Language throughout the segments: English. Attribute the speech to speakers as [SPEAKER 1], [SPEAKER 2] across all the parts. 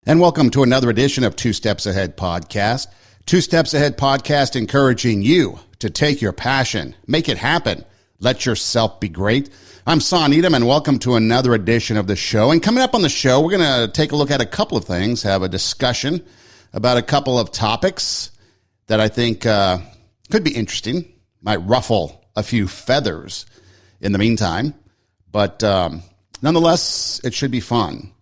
[SPEAKER 1] And welcome to another edition of Two Steps Ahead Podcast. Two Steps Ahead Podcast encouraging you to take your passion, make it happen, let yourself be great. I'm Son Edom, and welcome to another edition of the show. And coming up on the show, we're going to take a look at a couple of things, have a discussion about a couple of topics that I think could be interesting, might ruffle a few feathers in the meantime, but nonetheless, it should be fun.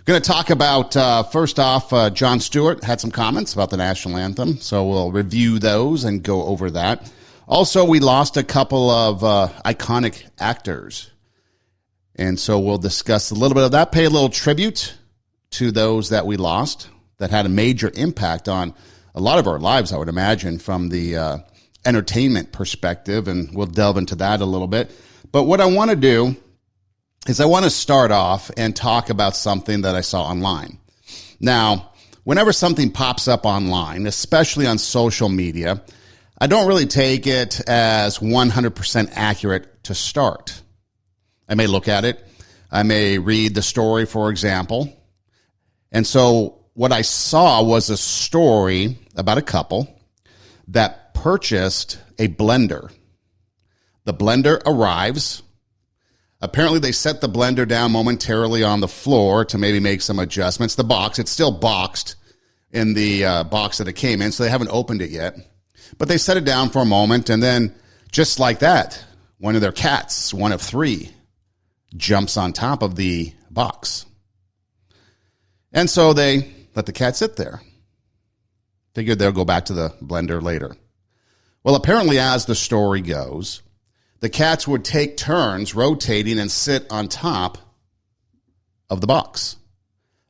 [SPEAKER 1] Going to talk about, first off, Jon Stewart had some comments about the National Anthem, so we'll review those and go over that. Also, we lost a couple of iconic actors, and so we'll discuss a little bit of that, pay a little tribute to those that we lost that had a major impact on a lot of our lives, I would imagine, from the entertainment perspective, and we'll delve into that a little bit. But what I want to do is I want to start off and talk about something that I saw online. Now, whenever something pops up online, especially on social media, I don't really take it as 100% accurate to start. I may look at it. I may read the story, for example. And so what I saw was a story about a couple that purchased a blender. The blender arrives. Apparently, they set the blender down momentarily on the floor to maybe make some adjustments. The box, it's still boxed in the box that it came in, so they haven't opened it yet. But they set it down for a moment, and then just like that, one of their cats, one of three, jumps on top of the box. And so they let the cat sit there. Figured they'll go back to the blender later. Well, apparently, as the story goes, the cats would take turns rotating and sit on top of the box,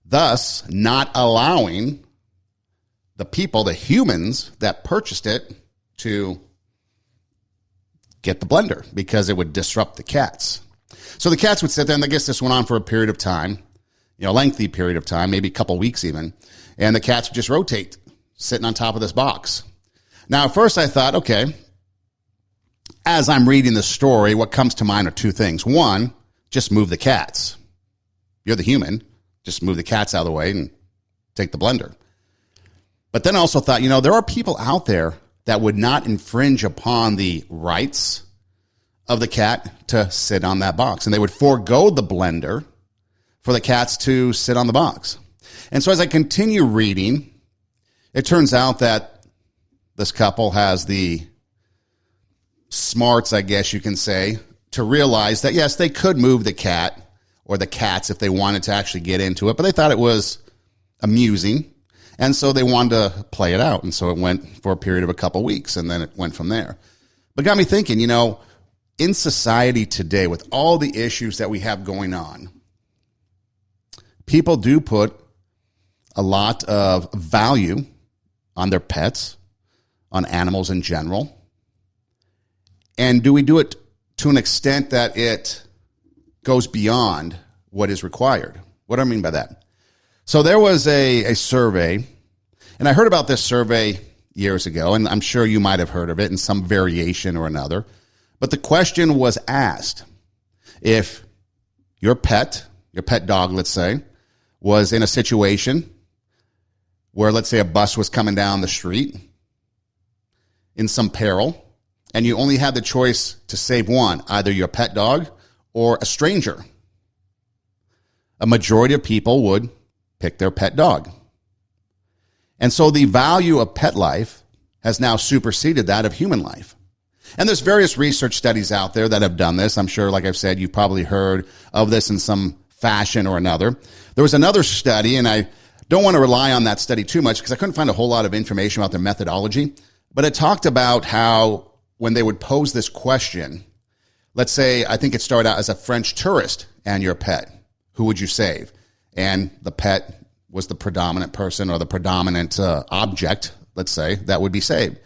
[SPEAKER 1] thus not allowing the people, the humans that purchased it, to get the blender because it would disrupt the cats. So the cats would sit there, and I guess this went on for a period of time, a lengthy period of time, maybe a couple weeks even, and the cats would just rotate, sitting on top of this box. Now, at first I thought, okay, as I'm reading the story, what comes to mind are two things. One, just move the cats. You're the human. Just move the cats out of the way and take the blender. But then I also thought, there are people out there that would not infringe upon the rights of the cat to sit on that box. And they would forego the blender for the cats to sit on the box. And so as I continue reading, it turns out that this couple has the smarts, I guess you can say, to realize that, yes, they could move the cat or the cats if they wanted to actually get into it, but they thought it was amusing, and so they wanted to play it out, and so it went for a period of a couple weeks, and then it went from there. But got me thinking, in society today, with all the issues that we have going on, people do put a lot of value on their pets, on animals in general. And do we do it to an extent that it goes beyond what is required? What do I mean by that? So there was a survey, and I heard about this survey years ago, and I'm sure you might have heard of it in some variation or another. But the question was asked, if your pet dog, let's say, was in a situation where, let's say, a bus was coming down the street in some peril, and you only had the choice to save one, either your pet dog or a stranger, a majority of people would pick their pet dog. And so the value of pet life has now superseded that of human life. And there's various research studies out there that have done this. I'm sure, like I've said, you've probably heard of this in some fashion or another. There was another study, and I don't want to rely on that study too much because I couldn't find a whole lot of information about their methodology, but it talked about how when they would pose this question, let's say, I think it started out as a French tourist and your pet, who would you save? And the pet was the predominant person or the predominant object, let's say, that would be saved.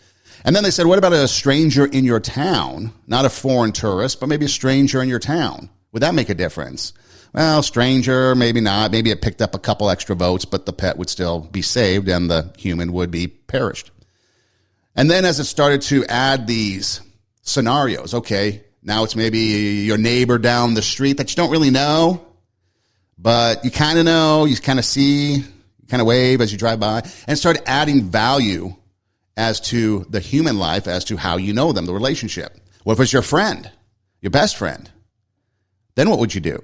[SPEAKER 1] And then they said, what about a stranger in your town? Not a foreign tourist, but maybe a stranger in your town. Would that make a difference? Well, stranger, maybe not. Maybe it picked up a couple extra votes, but the pet would still be saved and the human would be perished. And then as it started to add these scenarios, okay, now it's maybe your neighbor down the street that you don't really know, but you kind of know, you kind of see, you kind of wave as you drive by, and start adding value as to the human life, as to how you know them, the relationship. What if it's your friend, your best friend? Then what would you do?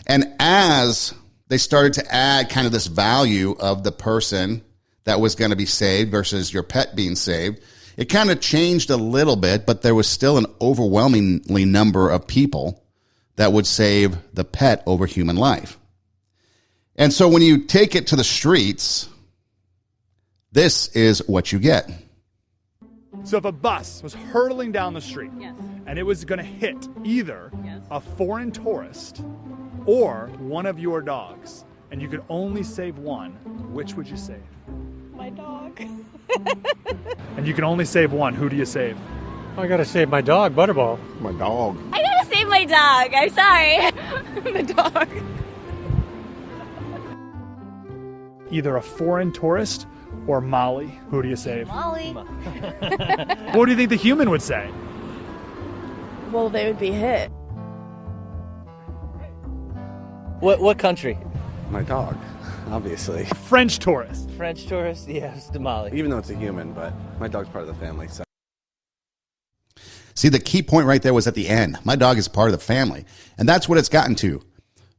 [SPEAKER 1] And as they started to add kind of this value of the person that was going to be saved versus your pet being saved, it kind of changed a little bit, but there was still an overwhelmingly number of people that would save the pet over human life. And so when you take it to the streets, this is what you get.
[SPEAKER 2] So if a bus was hurtling down the street,
[SPEAKER 3] Yes.
[SPEAKER 2] and it was going to hit either
[SPEAKER 3] Yes.
[SPEAKER 2] a foreign tourist or one of your dogs, and you could only save one, which would you save?
[SPEAKER 3] My dog.
[SPEAKER 2] And you can only save one. Who do you save?
[SPEAKER 4] I gotta save my dog, Butterball.
[SPEAKER 5] My dog.
[SPEAKER 3] I gotta save my dog. I'm sorry. The dog.
[SPEAKER 2] Either a foreign tourist or Molly. Who do you save?
[SPEAKER 3] Molly.
[SPEAKER 2] What do you think the human would say?
[SPEAKER 3] Well, they would be hit.
[SPEAKER 6] What country?
[SPEAKER 5] My dog, obviously.
[SPEAKER 2] French tourist.
[SPEAKER 6] French tourist? Yes, Damali.
[SPEAKER 5] Even though it's a human, but my dog's part of the family, so.
[SPEAKER 1] See, the key point right there was at the end. My dog is part of the family. And that's what it's gotten to.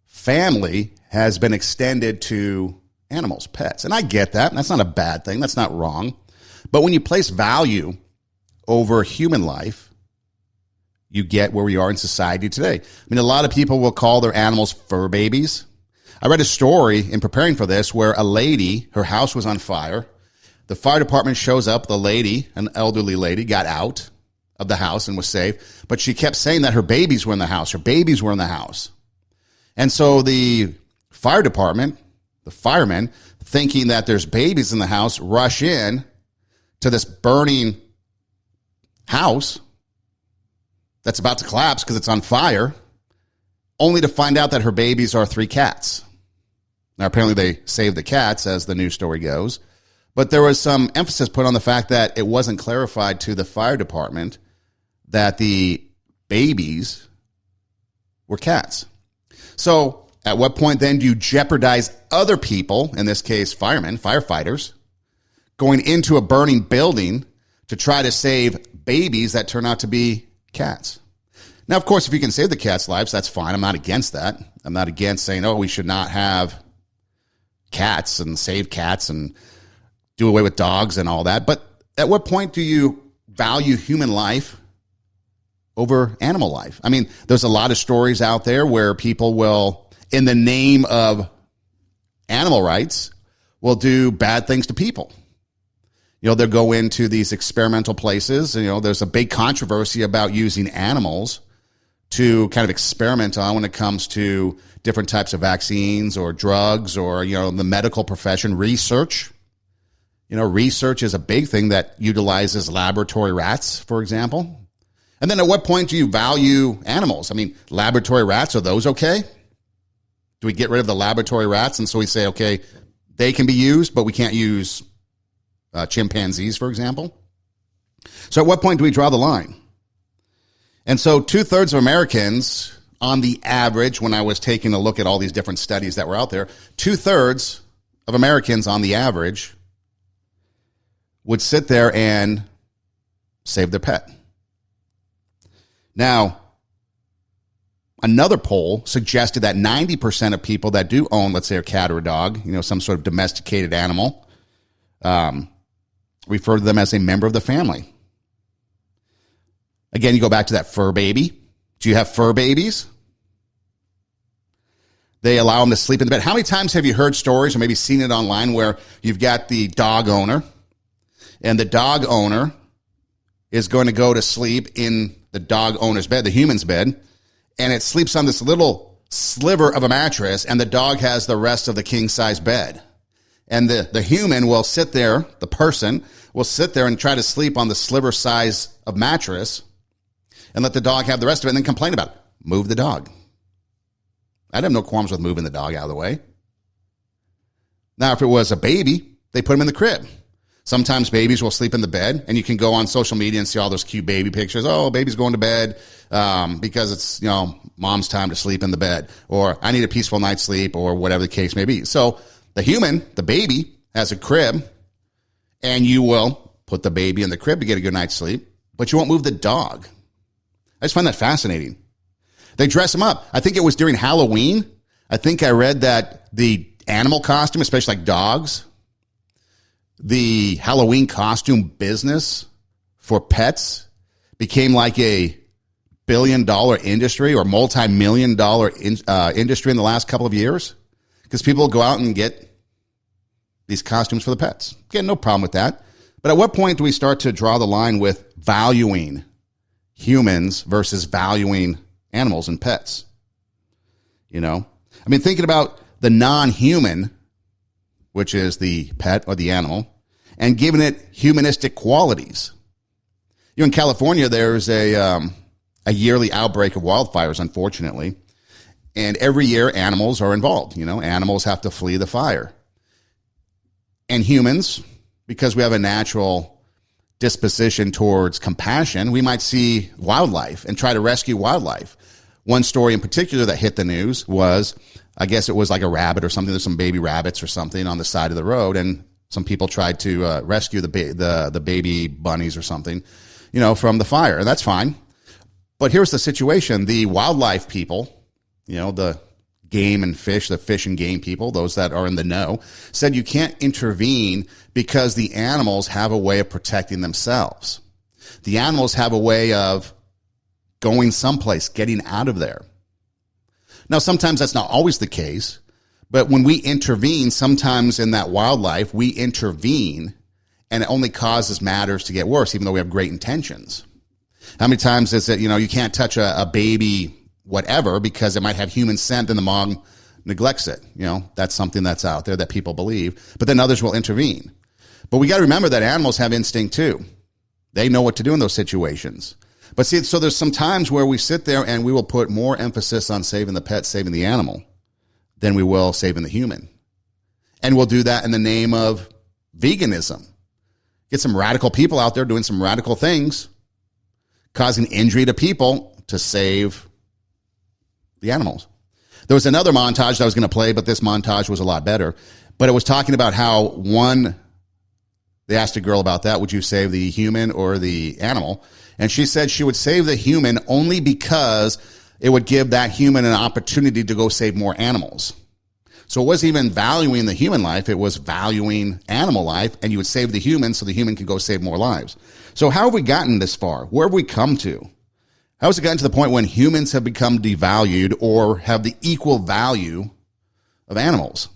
[SPEAKER 1] Family has been extended to animals, pets. And I get that. That's not a bad thing. That's not wrong. But when you place value over human life, you get where we are in society today. I mean, a lot of people will call their animals fur babies. I read a story in preparing for this where a lady, her house was on fire. The fire department shows up. The lady, an elderly lady, got out of the house and was safe. But she kept saying that her babies were in the house. Her babies were in the house. And so the fire department, the firemen, thinking that there's babies in the house, rush in to this burning house that's about to collapse because it's on fire, only to find out that her babies are 3 cats. Now, apparently they saved the cats, as the news story goes, but there was some emphasis put on the fact that it wasn't clarified to the fire department that the babies were cats. So at what point then do you jeopardize other people, in this case firemen, firefighters, going into a burning building to try to save babies that turn out to be cats? Now, of course, if you can save the cats' lives, that's fine. I'm not against that. I'm not against saying, oh, we should not have cats and save cats and do away with dogs and all that. But at what point do you value human life over animal life? I mean, there's a lot of stories out there where people will, in the name of animal rights, will do bad things to people. You know, they'll go into these experimental places. You know, there's a big controversy about using animals to kind of experiment on when it comes to different types of vaccines or drugs or, you know, the medical profession, research. You know, research is a big thing that utilizes laboratory rats, for example. And then at what point do you value animals? I mean, laboratory rats, are those okay? Do we get rid of the laboratory rats? And so we say, okay, they can be used, but we can't use chimpanzees, for example. So at what point do we draw the line? And so 2/3 of Americans, on the average, when I was taking a look at all these different studies that were out there, 2/3 of Americans on the average would sit there and save their pet. Now, another poll suggested that 90% of people that do own, let's say, a cat or a dog, you know, some sort of domesticated animal, refer to them as a member of the family. Again, you go back to that fur baby. Do you have fur babies? They allow them to sleep in the bed. How many times have you heard stories or maybe seen it online where you've got the dog owner and the dog owner is going to go to sleep in the dog owner's bed, the human's bed, and it sleeps on this little sliver of a mattress, and the dog has the rest of the king-size bed. And the human will sit there, the person will sit there and try to sleep on the sliver size of mattress and let the dog have the rest of it and then complain about it. Move the dog. I'd have no qualms with moving the dog out of the way. Now, if it was a baby, they put him in the crib. Sometimes babies will sleep in the bed, and you can go on social media and see all those cute baby pictures. Oh, baby's going to bed because it's, mom's time to sleep in the bed, or I need a peaceful night's sleep, or whatever the case may be. So The human, the baby, has a crib, and you will put the baby in the crib to get a good night's sleep, but you won't move the dog. I just find that fascinating. They dress him up. I think it was during Halloween. I think I read that the animal costume, especially like dogs, the Halloween costume business for pets became like a billion-dollar industry or multi-million-dollar industry in the last couple of years because people go out and get these costumes for the pets. Again, no problem with that. But at what point do we start to draw the line with valuing humans versus valuing animals and pets? You know? I mean, thinking about the non-human, which is the pet or the animal, and giving it humanistic qualities. You know, in California, there's a yearly outbreak of wildfires, unfortunately. And every year, animals are involved. You know, animals have to flee the fire. And humans, because we have a natural disposition towards compassion, we might see wildlife and try to rescue wildlife. One story in particular that hit the news was, I guess it was like a rabbit or something. There's some baby rabbits or something on the side of the road, and some people tried to rescue the baby bunnies or something, you know, from the fire. And that's fine. But here's the situation. The wildlife people, you know, the game and fish, the fish and game people, those that are in the know, said you can't intervene because the animals have a way of protecting themselves. The animals have a way of going someplace, getting out of there. Now, sometimes that's not always the case, but when we intervene, sometimes in that wildlife, we intervene and it only causes matters to get worse, even though we have great intentions. How many times is it, you know, you can't touch a baby whatever because it might have human scent and the mom neglects it. You know, that's something that's out there that people believe, but then others will intervene. But we got to remember that animals have instinct too. They know what to do in those situations. But see, so there's some times where we sit there and we will put more emphasis on saving the pet, saving the animal, than we will saving the human. And we'll do that in the name of veganism. Get some radical people out there doing some radical things, causing injury to people to save the animals. There was another montage that I was going to play, but this montage was a lot better. But it was talking about how they asked a girl about that. Would you save the human or the animal? And she said she would save the human only because it would give that human an opportunity to go save more animals. So it wasn't even valuing the human life. It was valuing animal life, and you would save the human so the human could go save more lives. So how have we gotten this far? Where have we come to? How has it gotten to the point when humans have become devalued or have the equal value of animals?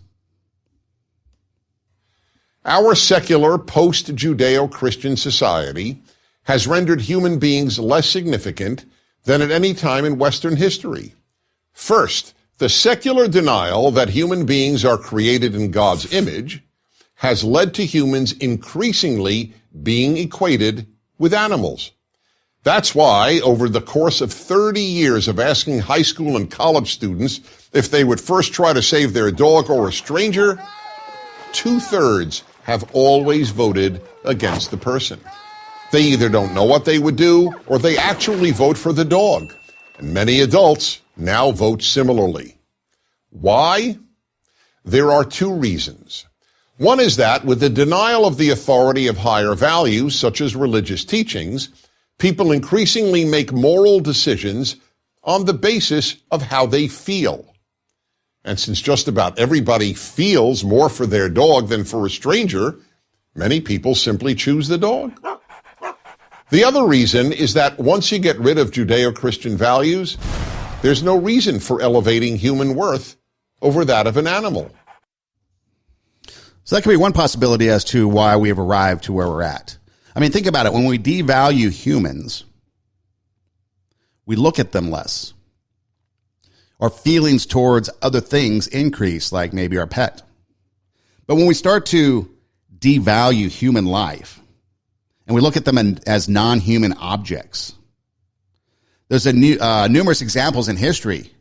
[SPEAKER 7] Our secular post-Judeo-Christian society has rendered human beings less significant than at any time in Western history. First, the secular denial that human beings are created in God's image has led to humans increasingly being equated with animals. That's why, over the course of 30 years of asking high school and college students if they would first try to save their dog or a stranger, 2/3 have always voted against the person. They either don't know what they would do, or they actually vote for the dog. And many adults now vote similarly. Why? There are two reasons. One is that with the denial of the authority of higher values, such as religious teachings, people increasingly make moral decisions on the basis of how they feel. And since just about everybody feels more for their dog than for a stranger, many people simply choose the dog. The other reason is that once you get rid of Judeo-Christian values, there's no reason for elevating human worth over that of an animal.
[SPEAKER 1] So that could be one possibility as to why we have arrived to where we're at. I mean, think about it. When we devalue humans, we look at them less. Our feelings towards other things increase, like maybe our pet. But when we start to devalue human life, and we look at them as non-human objects, there's numerous examples in history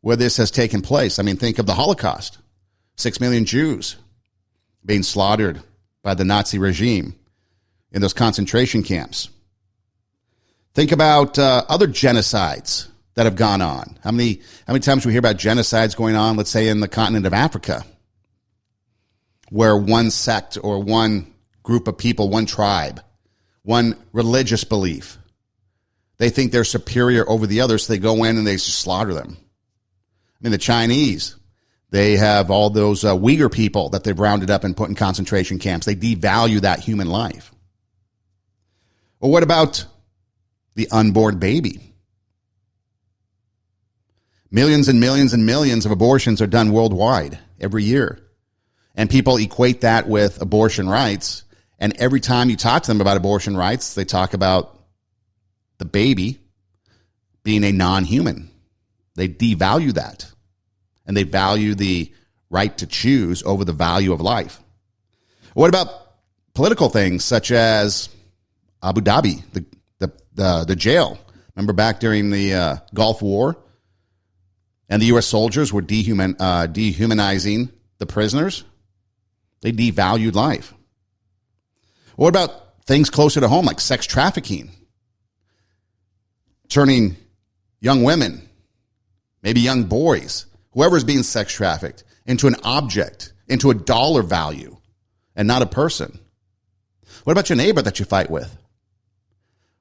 [SPEAKER 1] where this has taken place. I mean, think of the Holocaust. 6 million Jews being slaughtered by the Nazi regime in those concentration camps. Think about other genocides that have gone on. How many times we hear about genocides going on, let's say, in the continent of Africa? where one sect or one group of people, one tribe, one religious belief, they think they're superior over the others, so they go in and they slaughter them. I mean, the Chinese, they have all those Uyghur people that they've rounded up and put in concentration camps. They devalue that human life. Well, what about the unborn baby? Millions and millions and millions of abortions are done worldwide every year. And people equate that with abortion rights. And every time you talk to them about abortion rights, they talk about the baby being a non-human. They devalue that. And they value the right to choose over the value of life. What about political things such as Abu Dhabi, the jail? Remember back during the Gulf War? And the U.S. soldiers were dehumanizing the prisoners. They devalued life. What about things closer to home, like sex trafficking? Turning young women, maybe young boys, whoever's being sex trafficked, into an object, into a dollar value, and not a person. What about your neighbor that you fight with?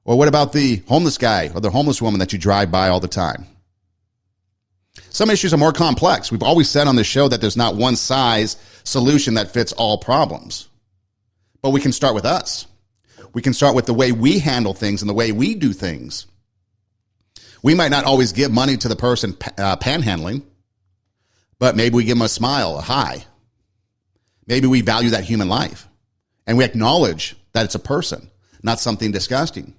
[SPEAKER 1] Or what about the homeless guy or the homeless woman that you drive by all the time? Some issues are more complex. We've always said on this show that there's not one size solution that fits all problems. But we can start with us. We can start with the way we handle things and the way we do things. We might not always give money to the person panhandling, but maybe we give them a smile, a hi. Maybe we value that human life. And we acknowledge that it's a person, not something disgusting.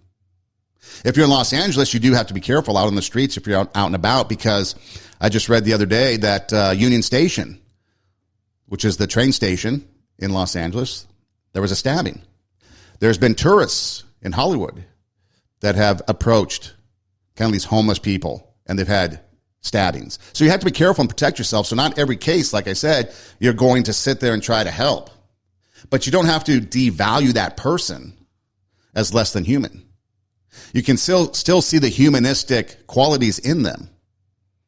[SPEAKER 1] If you're in Los Angeles, you do have to be careful out on the streets if you're out and about, because I just read the other day that Union Station, which is the train station in Los Angeles, there was a stabbing. There's been tourists in Hollywood that have approached kind of these homeless people, and they've had stabbings. So you have to be careful and protect yourself. So not every case, like I said, you're going to sit there and try to help. But you don't have to devalue that person as less than human. You can still see the humanistic qualities in them,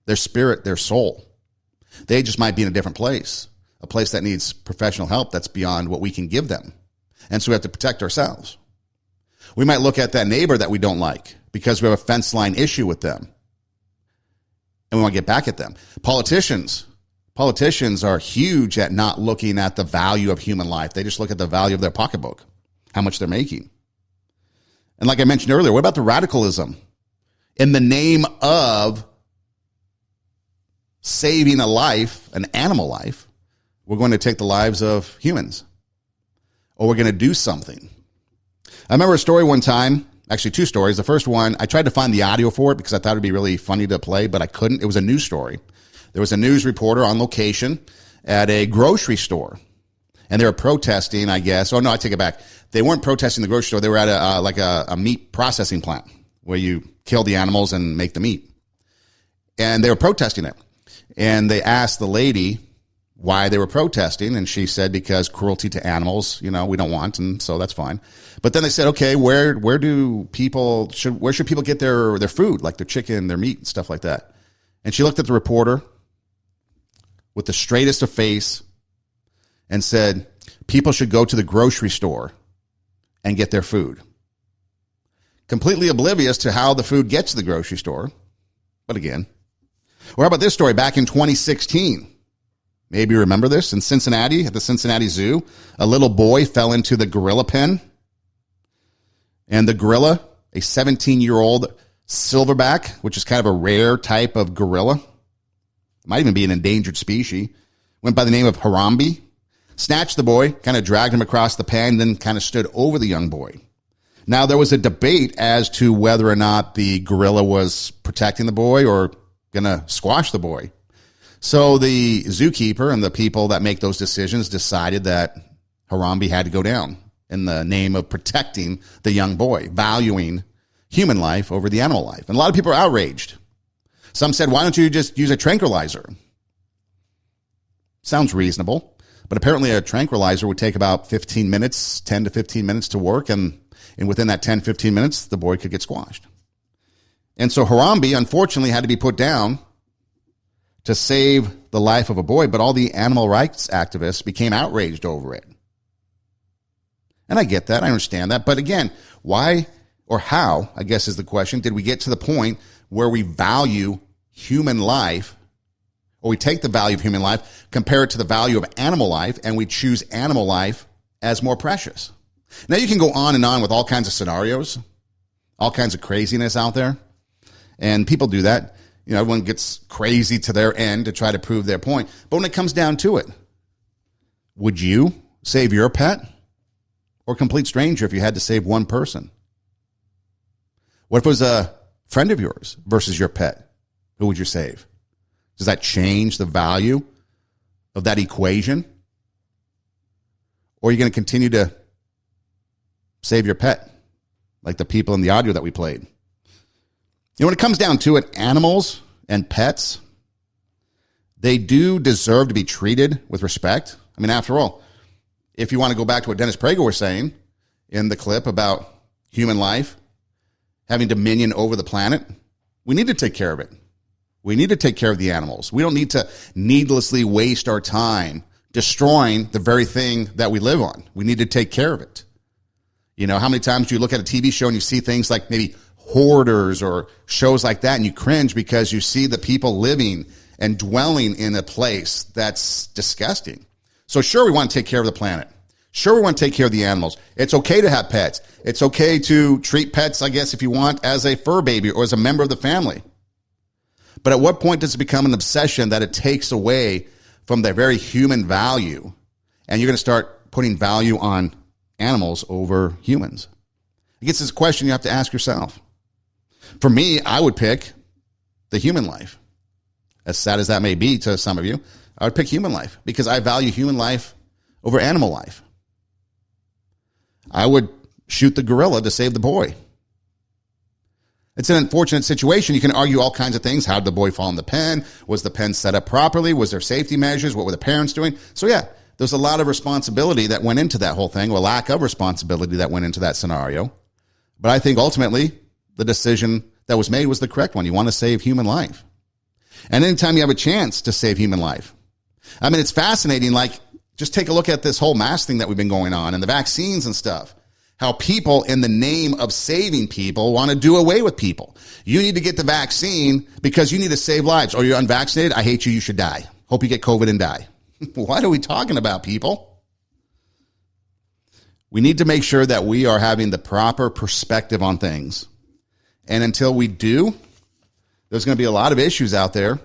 [SPEAKER 1] their spirit, their soul. They just might be in a different place, a place that needs professional help that's beyond what we can give them. And so we have to protect ourselves. We might look at that neighbor that we don't like because we have a fence line issue with them, and we want to get back at them. Politicians are huge at not looking at the value of human life. They just look at the value of their pocketbook, how much they're making. And like I mentioned earlier, what about the radicalism? In the name of saving a life, an animal life, we're going to take the lives of humans, or we're going to do something. I remember a story one time, actually two stories. The first one, I tried to find the audio for it because I thought it'd be really funny to play, but I couldn't. It was a news story. There was a news reporter on location at a grocery store, and they were protesting, I guess. Oh, no, I take it back. They weren't protesting the grocery store. They were at a meat processing plant where you kill the animals and make the meat. And they were protesting it. And they asked the lady why they were protesting, and she said because cruelty to animals, we don't want, and so that's fine. But then they said, okay, where should people get their food, like their chicken, their meat, and stuff like that? And she looked at the reporter with the straightest of face and said, people should go to the grocery store and get their food. Completely oblivious to how the food gets to the grocery store. But again, or how about this story back in 2016? Maybe you remember this. In Cincinnati, at the Cincinnati Zoo, a little boy fell into the gorilla pen. And the gorilla, a 17-year-old silverback, which is kind of a rare type of gorilla, might even be an endangered species, went by the name of Harambe, snatched the boy, kind of dragged him across the pen, then kind of stood over the young boy. Now, there was a debate as to whether or not the gorilla was protecting the boy or going to squash the boy. So the zookeeper and the people that make those decisions decided that Harambe had to go down in the name of protecting the young boy, valuing human life over the animal life. And a lot of people are outraged. Some said, why don't you just use a tranquilizer? Sounds reasonable. But apparently a tranquilizer would take about 15 minutes, 10 to 15 minutes to work. And within that 10, 15 minutes, the boy could get squashed. And so Harambe, unfortunately, had to be put down to save the life of a boy, but all the animal rights activists became outraged over it. And I get that. I understand that. But again, why or how, I guess is the question, did we get to the point where we value human life, or we take the value of human life, compare it to the value of animal life, and we choose animal life as more precious? Now, you can go on and on with all kinds of scenarios, all kinds of craziness out there. And people do that. You know, everyone gets crazy to their end to try to prove their point. But when it comes down to it, would you save your pet or a complete stranger if you had to save one person? What if it was a friend of yours versus your pet? Who would you save? Does that change the value of that equation? Or are you going to continue to save your pet like the people in the audio that we played? You know, when it comes down to it, animals and pets, they do deserve to be treated with respect. I mean, after all, if you want to go back to what Dennis Prager was saying in the clip about human life having dominion over the planet, we need to take care of it. We need to take care of the animals. We don't need to needlessly waste our time destroying the very thing that we live on. We need to take care of it. You know, how many times do you look at a TV show and you see things like maybe Hoarders or shows like that, and you cringe because you see the people living and dwelling in a place that's disgusting. So sure, we want to take care of the planet. Sure, we want to take care of the animals. It's okay to have pets. It's okay to treat pets, I guess, if you want, as a fur baby or as a member of the family. But at what point does it become an obsession that it takes away from their very human value, and you're going to start putting value on animals over humans? I guess it's a question you have to ask yourself. For me, I would pick the human life. As sad as that may be to some of you, I would pick human life because I value human life over animal life. I would shoot the gorilla to save the boy. It's an unfortunate situation. You can argue all kinds of things. How did the boy fall in the pen? Was the pen set up properly? Was there safety measures? What were the parents doing? So yeah, there's a lot of responsibility that went into that whole thing, or lack of responsibility that went into that scenario. But I think ultimately the decision that was made was the correct one. You want to save human life. And anytime you have a chance to save human life. I mean, it's fascinating. Like, just take a look at this whole mask thing that we've been going on and the vaccines and stuff. How people, in the name of saving people, want to do away with people. You need to get the vaccine because you need to save lives. Or you're unvaccinated. I hate you. You should die. Hope you get COVID and die. What are we talking about, people? We need to make sure that we are having the proper perspective on things. And until we do, there's going to be a lot of issues out there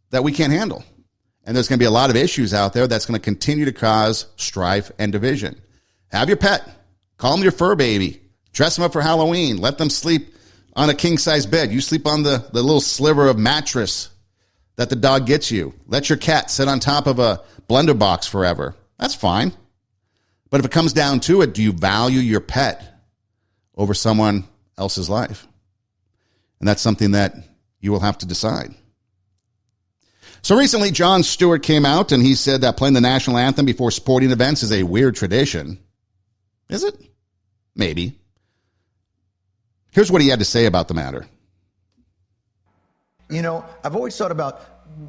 [SPEAKER 1] that we can't handle. And there's going to be a lot of issues out there that's going to continue to cause strife and division. Have your pet. Call them your fur baby. Dress them up for Halloween. Let them sleep on a king-size bed. You sleep on the little sliver of mattress that the dog gets you. Let your cat sit on top of a blender box forever. That's fine. But if it comes down to it, do you value your pet over someone else's life? And that's something that you will have to decide. So recently, Jon Stewart came out and he said that playing the national anthem before sporting events is a weird tradition. Is it? Maybe. Here's what he had to say about the matter.
[SPEAKER 8] You know, I've always thought about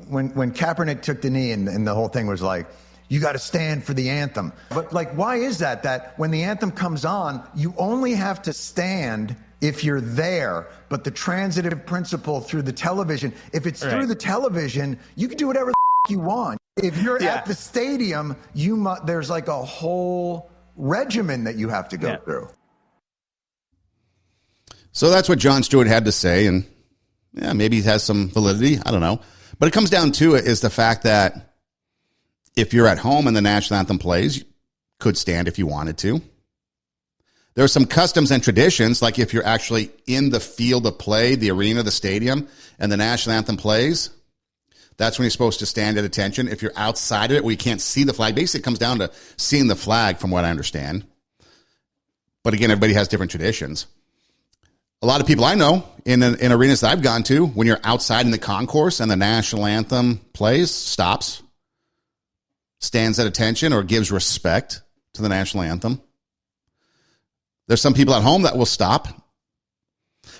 [SPEAKER 8] when Kaepernick took the knee and the whole thing was like, you got to stand for the anthem. But like, why is that? That when the anthem comes on, you only have to stand if you're there. But the transitive principle through the television, if it's through the television, you can do whatever the you want. If you're at the stadium, there's like a whole regimen that you have to go through.
[SPEAKER 1] So that's what Jon Stewart had to say, and yeah, maybe it has some validity. I don't know. But it comes down to it is the fact that if you're at home and the national anthem plays, you could stand if you wanted to. There are some customs and traditions, like if you're actually in the field of play, the arena, the stadium, and the national anthem plays, that's when you're supposed to stand at attention. If you're outside of it, where you can't see the flag, basically it comes down to seeing the flag, from what I understand. But again, everybody has different traditions. A lot of people I know in arenas that I've gone to, when you're outside in the concourse and the national anthem plays, stops, stands at attention, or gives respect to the national anthem. There's some people at home that will stop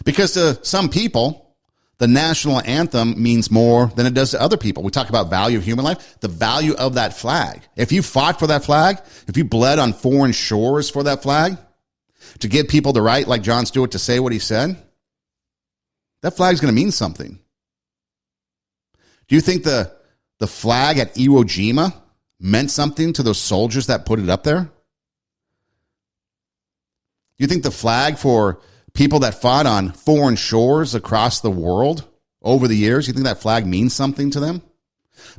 [SPEAKER 1] because to some people, the national anthem means more than it does to other people. We talk about value of human life, the value of that flag. If you fought for that flag, if you bled on foreign shores for that flag, to give people the right, like Jon Stewart, to say what he said, that flag's going to mean something. Do you think the flag at Iwo Jima meant something to those soldiers that put it up there? Do you think the flag for people that fought on foreign shores across the world over the years, you think that flag means something to them?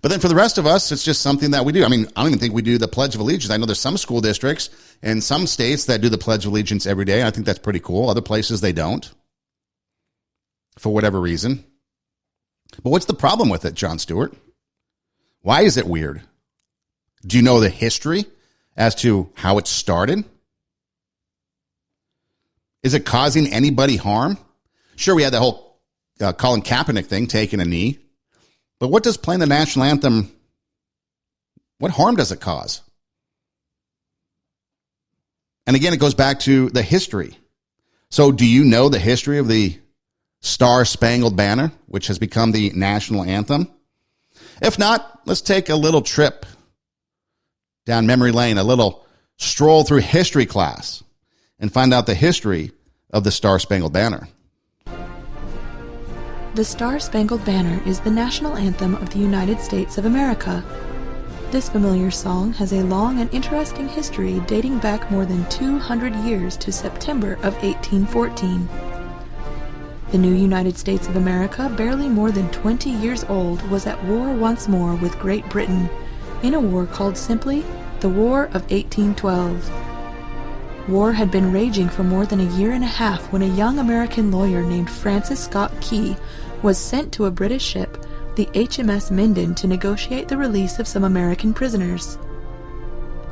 [SPEAKER 1] But then for the rest of us, it's just something that we do. I mean, I don't even think we do the Pledge of Allegiance. I know there's some school districts and some states that do the Pledge of Allegiance every day. I think that's pretty cool. Other places, they don't, for whatever reason. But what's the problem with it, Jon Stewart? Why is it weird? Do you know the history as to how it started? Is it causing anybody harm? Sure, we had the whole Colin Kaepernick thing, taking a knee. But what does playing the national anthem, what harm does it cause? And again, it goes back to the history. So do you know the history of the Star-Spangled Banner, which has become the national anthem? If not, let's take a little trip down memory lane, a little stroll through history class, and find out the history of the Star-Spangled Banner.
[SPEAKER 9] The Star-Spangled Banner is the national anthem of the United States of America. This familiar song has a long and interesting history dating back more than 200 years to September of 1814. The new United States of America, barely more than 20 years old, was at war once more with Great Britain, in a war called simply the War of 1812. War had been raging for more than a year and a half when a young American lawyer named Francis Scott Key was sent to a British ship, the HMS Minden, to negotiate the release of some American prisoners.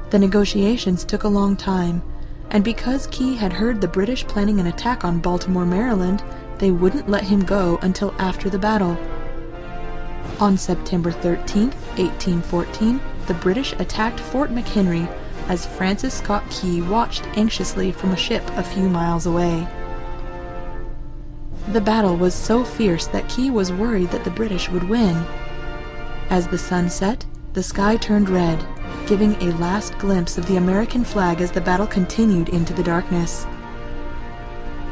[SPEAKER 9] The negotiations took a long time, and because Key had heard the British planning an attack on Baltimore, Maryland, they wouldn't let him go until after the battle. On September 13, 1814, the British attacked Fort McHenry as Francis Scott Key watched anxiously from a ship a few miles away. The battle was so fierce that Key was worried that the British would win. As the sun set, the sky turned red, giving a last glimpse of the American flag as the battle continued into the darkness.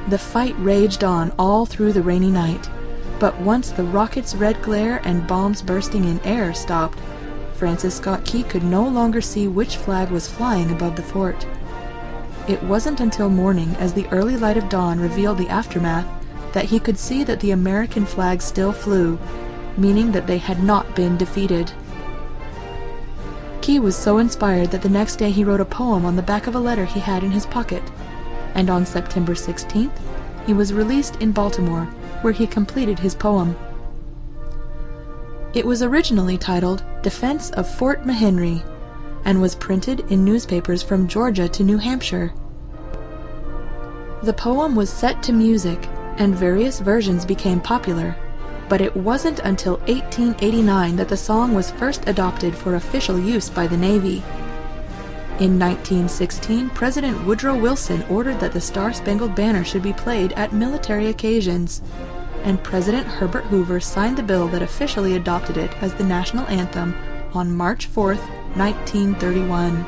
[SPEAKER 9] The fight raged on all through the rainy night, but once the rockets' red glare and bombs bursting in air stopped, Francis Scott Key could no longer see which flag was flying above the fort. It wasn't until morning, as the early light of dawn revealed the aftermath, that he could see that the American flag still flew, meaning that they had not been defeated. Key was so inspired that the next day he wrote a poem on the back of a letter he had in his pocket, and on September 16th, he was released in Baltimore, where he completed his poem. It was originally titled Defense of Fort McHenry, and was printed in newspapers from Georgia to New Hampshire. The poem was set to music, and various versions became popular, but it wasn't until 1889 that the song was first adopted for official use by the Navy. In 1916, President Woodrow Wilson ordered that the Star-Spangled Banner should be played at military occasions, and President Herbert Hoover signed the bill that officially adopted it as the national anthem on March 4th, 1931.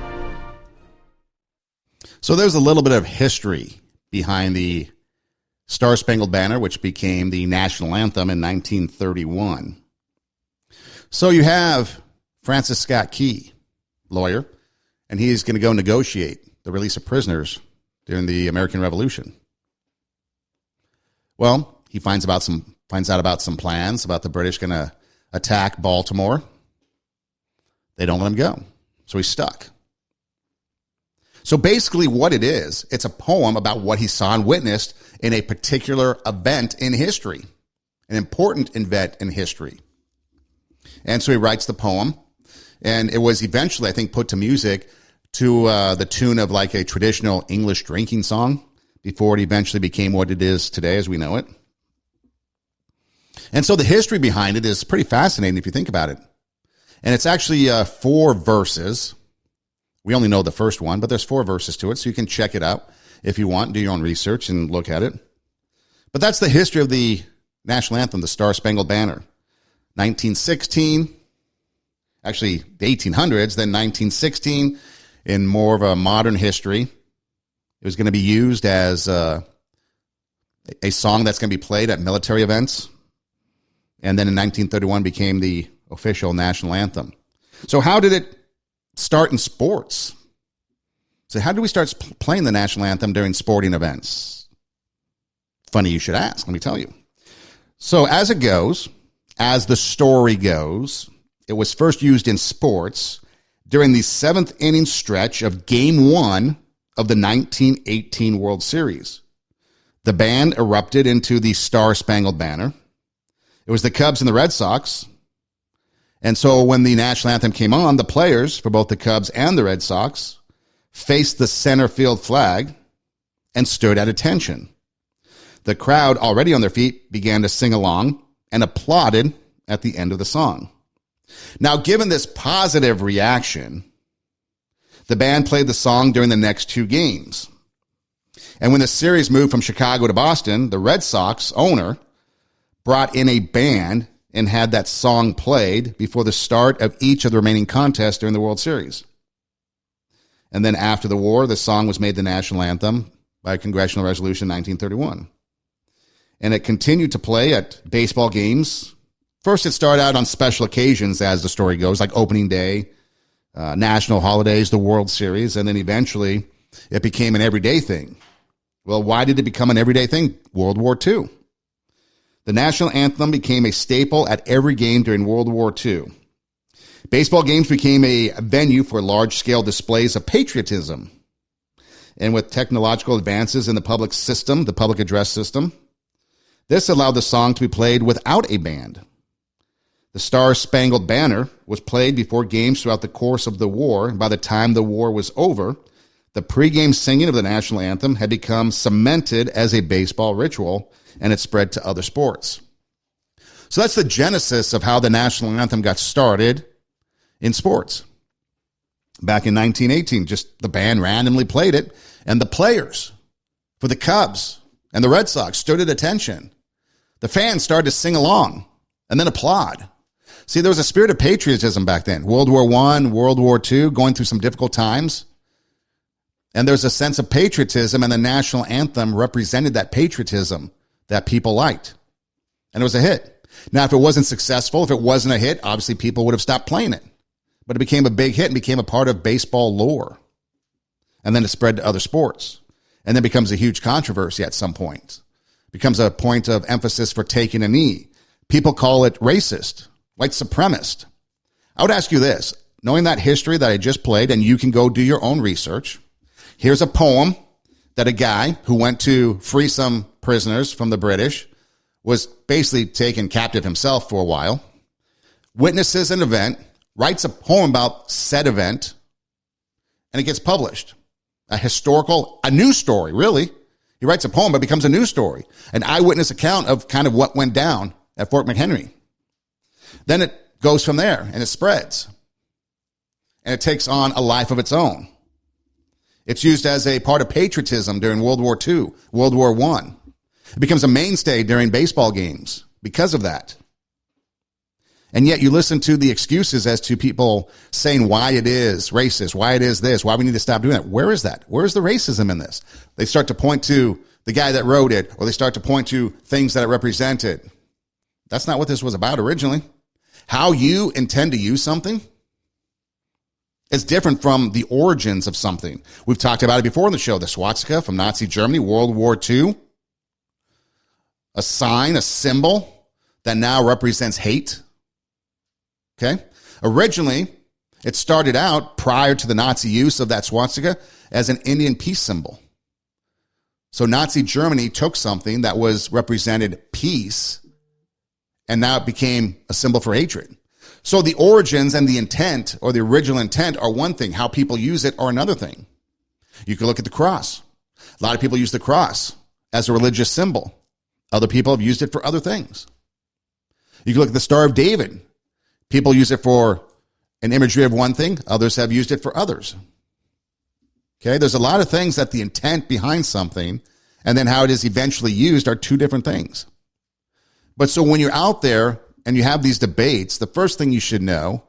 [SPEAKER 1] So there's a little bit of history behind the Star-Spangled Banner, which became the national anthem in 1931. So you have Francis Scott Key, lawyer, and he's going to go negotiate the release of prisoners during the American Revolution. Well, he finds out about some plans about the British going to attack Baltimore. They don't let him go, so he's stuck. So basically what it is, it's a poem about what he saw and witnessed in a particular event in history, an important event in history. And so he writes the poem, and it was eventually, I think, put to music to the tune of like a traditional English drinking song before it eventually became what it is today as we know it. And so the history behind it is pretty fascinating if you think about it. And it's actually 4 verses. We only know the first one, but there's 4 verses to it, so you can check it out if you want, do your own research and look at it. But that's the history of the national anthem, the Star-Spangled Banner. 1916, actually the 1800s, then 1916, in more of a modern history, it was going to be used as a song that's going to be played at military events. And then in 1931 became the official national anthem. So how did it start in sports? So how did we start playing the national anthem during sporting events? Funny you should ask, let me tell you. So as the story goes, it was first used in sports during the 7th inning stretch of Game 1 of the 1918 World Series. The band erupted into the Star-Spangled Banner. It was the Cubs and the Red Sox. And so when the national anthem came on, the players for both the Cubs and the Red Sox faced the center field flag and stood at attention. The crowd, already on their feet, began to sing along and applauded at the end of the song. Now, given this positive reaction, the band played the song during the next 2 games. And when the series moved from Chicago to Boston, the Red Sox owner brought in a band and had that song played before the start of each of the remaining contests during the World Series. And then after the war, the song was made the national anthem by a congressional resolution in 1931. And it continued to play at baseball games. First, it started out on special occasions, as the story goes, like opening day, national holidays, the World Series, and then eventually it became an everyday thing. Well, why did it become an everyday thing? World War II. The national anthem became a staple at every game during World War II. Baseball games became a venue for large-scale displays of patriotism. And with technological advances in the public system, the public address system, this allowed the song to be played without a band. The Star-Spangled Banner was played before games throughout the course of the war, and by the time the war was over, the pregame singing of the national anthem had become cemented as a baseball ritual, and it spread to other sports. So that's the genesis of how the national anthem got started in sports. Back in 1918, just the band randomly played it, and the players for the Cubs and the Red Sox stood at attention. The fans started to sing along and then applaud. See, there was a spirit of patriotism back then. World War I, World War II, going through some difficult times. And there's a sense of patriotism, and the national anthem represented that patriotism that people liked. And it was a hit. Now, if it wasn't successful, if it wasn't a hit, obviously people would have stopped playing it. But it became a big hit and became a part of baseball lore. And then it spread to other sports. And then becomes a huge controversy at some point. Becomes a point of emphasis for taking a knee. People call it racist, white supremacist. I would ask you this, knowing that history that I just played, and you can go do your own research. Here's a poem that a guy who went to free some prisoners from the British was basically taken captive himself for a while, witnesses an event, writes a poem about said event, and it gets published. A news story, really. He writes a poem, but it becomes a news story, an eyewitness account of kind of what went down at Fort McHenry. Then it goes from there, and it spreads. And it takes on a life of its own. It's used as a part of patriotism during World War II, World War I. It becomes a mainstay during baseball games because of that. And yet you listen to the excuses as to people saying why it is racist, why it is this, why we need to stop doing that. Where is that? Where is the racism in this? They start to point to the guy that wrote it, or they start to point to things that it represented. That's not what this was about originally. How you intend to use something is different from the origins of something. We've talked about it before in the show, the swastika from Nazi Germany, World War II. A sign, a symbol that now represents hate. Okay? Originally, it started out prior to the Nazi use of that swastika as an Indian peace symbol. So Nazi Germany took something that was represented peace, and now it became a symbol for hatred. So the origins and the intent, or the original intent, are one thing. How people use it are another thing. You can look at the cross. A lot of people use the cross as a religious symbol. Other people have used it for other things. You can look at the Star of David. People use it for an imagery of one thing. Others have used it for others. Okay, there's a lot of things that the intent behind something and then how it is eventually used are two different things. But so when you're out there and you have these debates, the first thing you should know,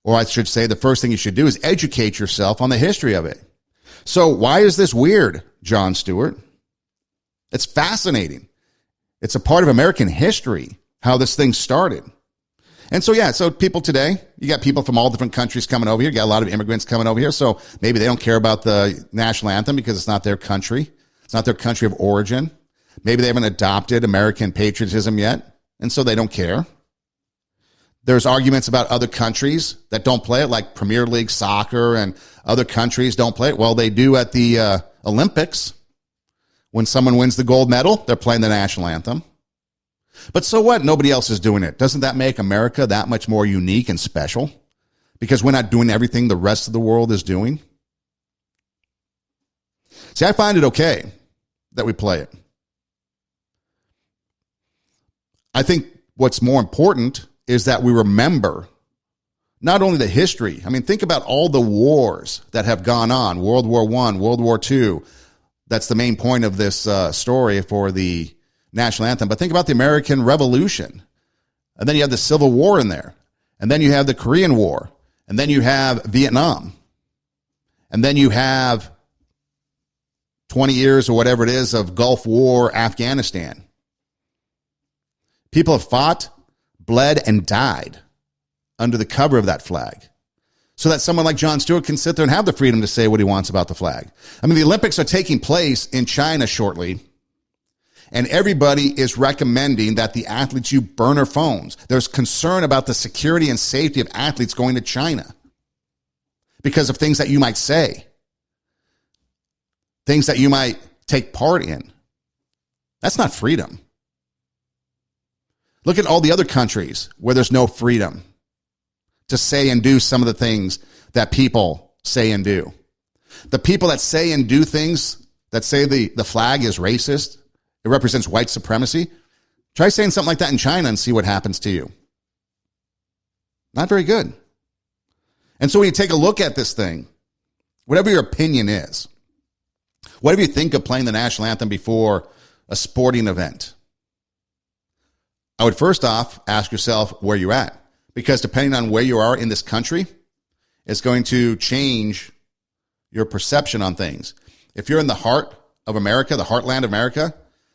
[SPEAKER 1] or I should say the first thing you should do, is educate yourself on the history of it. So why is this weird, Jon Stewart? It's fascinating. It's a part of American history, how this thing started. And so, yeah, so people today, you got people from all different countries coming over here. You got a lot of immigrants coming over here. So maybe they don't care about the national anthem because it's not their country. It's not their country of origin. Maybe they haven't adopted American patriotism yet, and so they don't care. There's arguments about other countries that don't play it, like Premier League soccer, and other countries don't play it. Well, they do at the Olympics. When someone wins the gold medal, they're playing the national anthem. But so what? Nobody else is doing it. Doesn't that make America that much more unique and special? Because we're not doing everything the rest of the world is doing? See, I find it okay that we play it. I think what's more important is that we remember not only the history. I mean, think about all the wars that have gone on. World War I, World War II. That's the main point of this story for the national anthem. But think about the American Revolution. And then you have the Civil War in there. And then you have the Korean War. And then you have Vietnam. And then you have 20 years or whatever it is of Gulf War, Afghanistan. People have fought, bled, and died under the cover of that flag, so that someone like Jon Stewart can sit there and have the freedom to say what he wants about the flag. I mean, the Olympics are taking place in China shortly, and everybody is recommending that the athletes use burner phones. There's concern about the security and safety of athletes going to China because of things that you might say, things that you might take part in. That's not freedom. Look at all the other countries where there's no freedom to say and do some of the things that people say and do. The people that say and do things that say the flag is racist, it represents white supremacy, try saying something like that in China and see what happens to you. Not very good. And so when you take a look at this thing, whatever your opinion is, whatever you think of playing the national anthem before a sporting event, I would first off ask yourself where you're at, because depending on where you are in this country, it's going to change your perception on things. If you're in the heart of America, the heartland of America,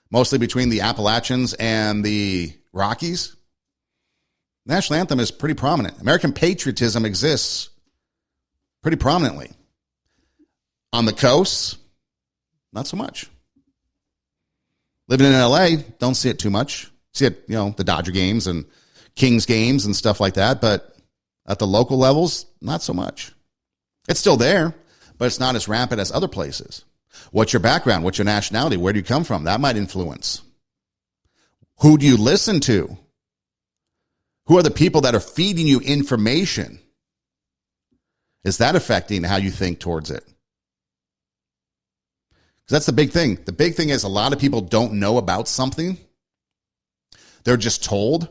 [SPEAKER 1] mostly between the Appalachians and the Rockies, the national anthem is pretty prominent. American patriotism exists pretty prominently. On the coast, not so much. Living in LA, don't see it too much. See it, the Dodger games and Kings games and stuff like that, but at the local levels, not so much. It's still there, but it's not as rampant as other places. What's your background? What's your nationality? Where do you come from? That might influence. Who do you listen to? Who are the people that are feeding you information? Is that affecting how you think towards it? Because that's the big thing. The big thing is a lot of people don't know about something. They're just told.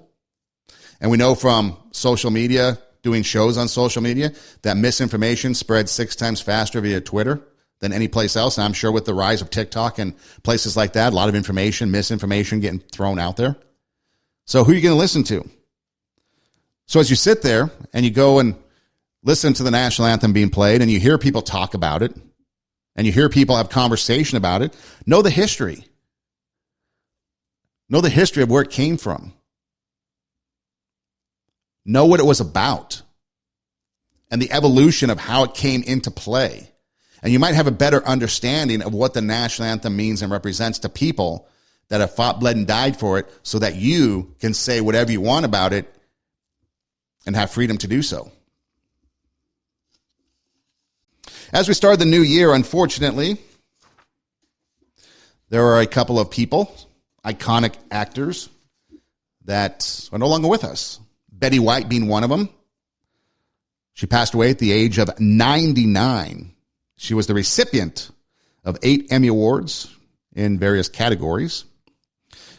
[SPEAKER 1] And we know from social media, doing shows on social media, that misinformation spreads 6 times faster via Twitter than any place else. And I'm sure with the rise of TikTok and places like that, a lot of information, misinformation getting thrown out there. So who are you going to listen to? So as you sit there and you go and listen to the national anthem being played and you hear people talk about it and you hear people have conversation about it, know the history. Know the history of where it came from. Know what it was about and the evolution of how it came into play. And you might have a better understanding of what the national anthem means and represents to people that have fought, bled, and died for it, so that you can say whatever you want about it and have freedom to do so. As we start the new year, unfortunately, there are a couple of people, iconic actors, that are no longer with us. Betty White being one of them. She passed away at the age of 99. She was the recipient of 8 Emmy Awards in various categories,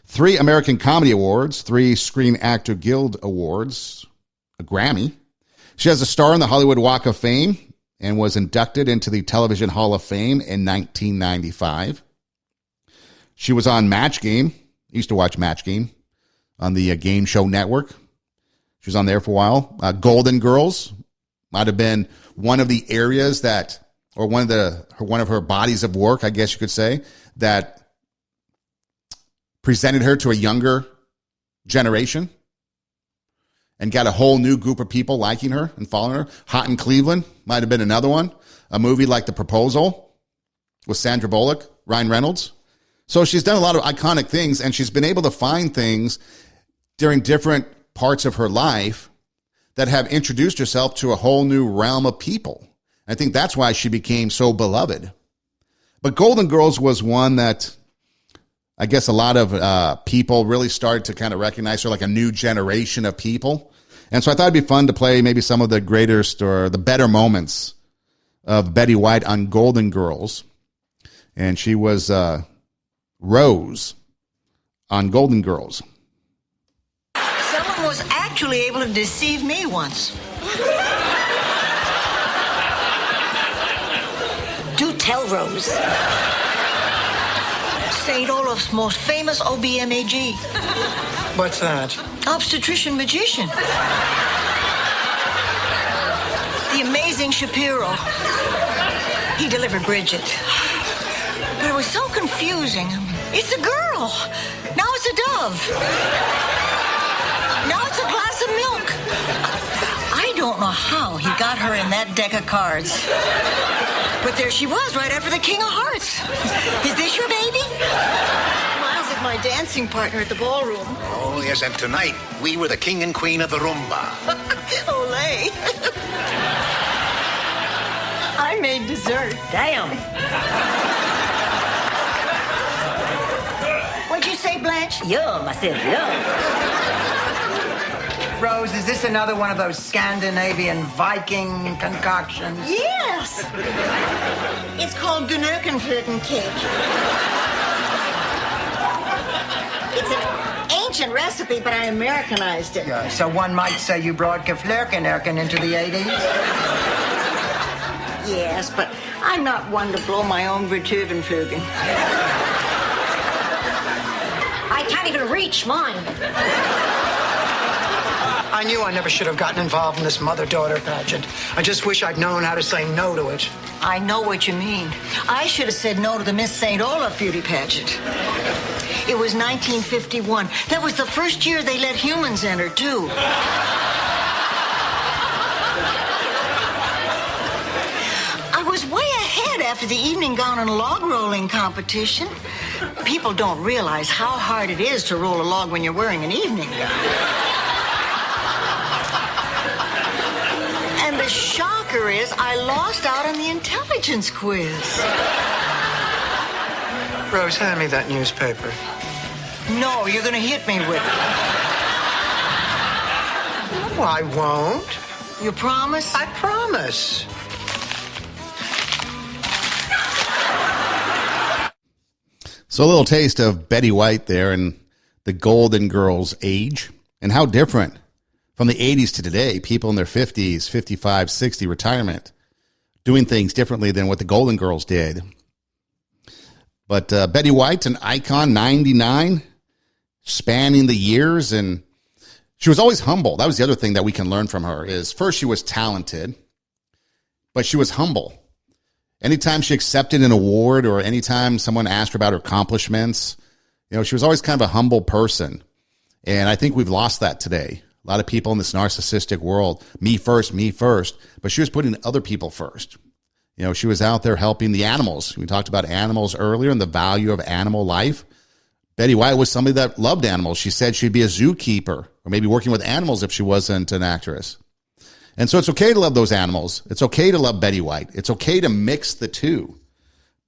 [SPEAKER 1] 3 American Comedy Awards, 3 Screen Actor Guild Awards, a Grammy. She has a star in the Hollywood Walk of Fame and was inducted into the Television Hall of Fame in 1995. She was on Match Game. I used to watch Match Game. on the Game Show Network. She was on there for a while. Golden Girls might have been one of the areas that, or one of her bodies of work, I guess you could say, that presented her to a younger generation and got a whole new group of people liking her and following her. Hot in Cleveland might have been another one. A movie like The Proposal with Sandra Bullock, Ryan Reynolds. So she's done a lot of iconic things, and she's been able to find things during different parts of her life that have introduced herself to a whole new realm of people. I think that's why she became so beloved. But Golden Girls was one that I guess a lot of people really started to kind of recognize her, like a new generation of people. And so I thought it'd be fun to play maybe some of the greatest or the better moments of Betty White on Golden Girls. And she was Rose on Golden Girls.
[SPEAKER 10] Someone was actually able to deceive me once. Do tell, Rose. St. Olaf's most famous OBMAG.
[SPEAKER 11] What's that?
[SPEAKER 10] Obstetrician magician. The amazing Shapiro. He delivered Bridget. But it was so confusing. It's a girl. Now it's a dove. Now it's a glass of milk. I don't know how he got her in that deck of cards. But there she was, right after the King of Hearts. Is this your baby? Miles is my dancing partner at the ballroom.
[SPEAKER 12] Oh, yes, and tonight, we were the king and queen of the rumba.
[SPEAKER 10] Olay. I made dessert.
[SPEAKER 6] Damn.
[SPEAKER 10] What'd you say, Blanche?
[SPEAKER 6] Yum, I said yum.
[SPEAKER 11] Rose, is this another one of those Scandinavian Viking concoctions?
[SPEAKER 10] Yes. It's called Gnurkenflöten cake. It's an ancient recipe, but I Americanized it.
[SPEAKER 11] Yeah, so one might say you brought Geflurkenerken into the 80s?
[SPEAKER 10] Yes, but I'm not one to blow my own Beethovenflügel.
[SPEAKER 3] I can't even reach mine.
[SPEAKER 11] I knew I never should have gotten involved in this mother-daughter pageant. I just wish I'd known how to say no to it.
[SPEAKER 10] I know what you mean. I should have said no to the Miss St. Olaf beauty pageant. It was 1951. That was the first year they let humans enter, too. I was way ahead after the evening gown and log rolling competition. People don't realize how hard it is to roll a log when you're wearing an evening gown. And the shocker is I lost out on the intelligence quiz.
[SPEAKER 11] Rose, hand me that newspaper.
[SPEAKER 10] No, you're going to hit me with it.
[SPEAKER 11] No, I won't.
[SPEAKER 10] You promise?
[SPEAKER 11] I promise.
[SPEAKER 1] So a little taste of Betty White there and the Golden Girls age and how different from the 80s to today, people in their 50s, 55, 60, retirement, doing things differently than what the Golden Girls did. But Betty White, an icon, 99, spanning the years, and she was always humble. That was the other thing that we can learn from her is, first, she was talented, but she was humble. Anytime she accepted an award or anytime someone asked her about her accomplishments, you know, she was always kind of a humble person. And I think we've lost that today. A lot of people in this narcissistic world, me first, but she was putting other people first. You know, she was out there helping the animals. We talked about animals earlier and the value of animal life. Betty White was somebody that loved animals. She said she'd be a zookeeper or maybe working with animals if she wasn't an actress. And so it's okay to love those animals. It's okay to love Betty White. It's okay to mix the two.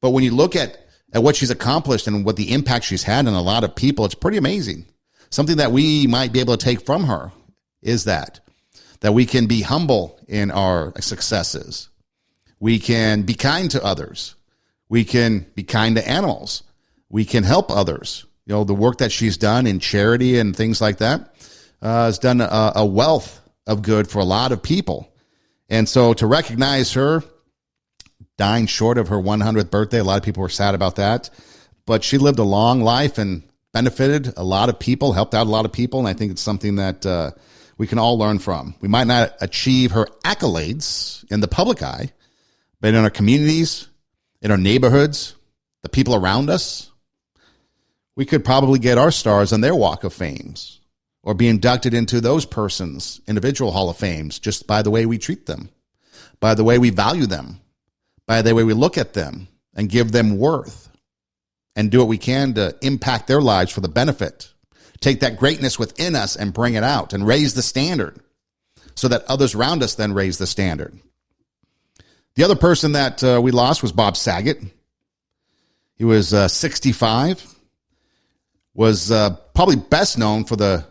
[SPEAKER 1] But when you look at what she's accomplished and what the impact she's had on a lot of people, it's pretty amazing. Something that we might be able to take from her is that we can be humble in our successes. We can be kind to others. We can be kind to animals. We can help others. You know, the work that she's done in charity and things like that has done a wealth of good for a lot of people. And so to recognize her dying short of her 100th birthday, a lot of people were sad about that. But she lived a long life, and benefited a lot of people, helped out a lot of people, and I think it's something that we can all learn from. We might not achieve her accolades in the public eye, but in our communities, in our neighborhoods, the people around us, we could probably get our stars on their walk of fames or be inducted into those persons' individual hall of fames just by the way we treat them, by the way we value them, by the way we look at them and give them worth and do what we can to impact their lives for the benefit. Take that greatness within us and bring it out and raise the standard so that others around us then raise the standard. The other person that we lost was Bob Saget. He was 65, was probably best known for the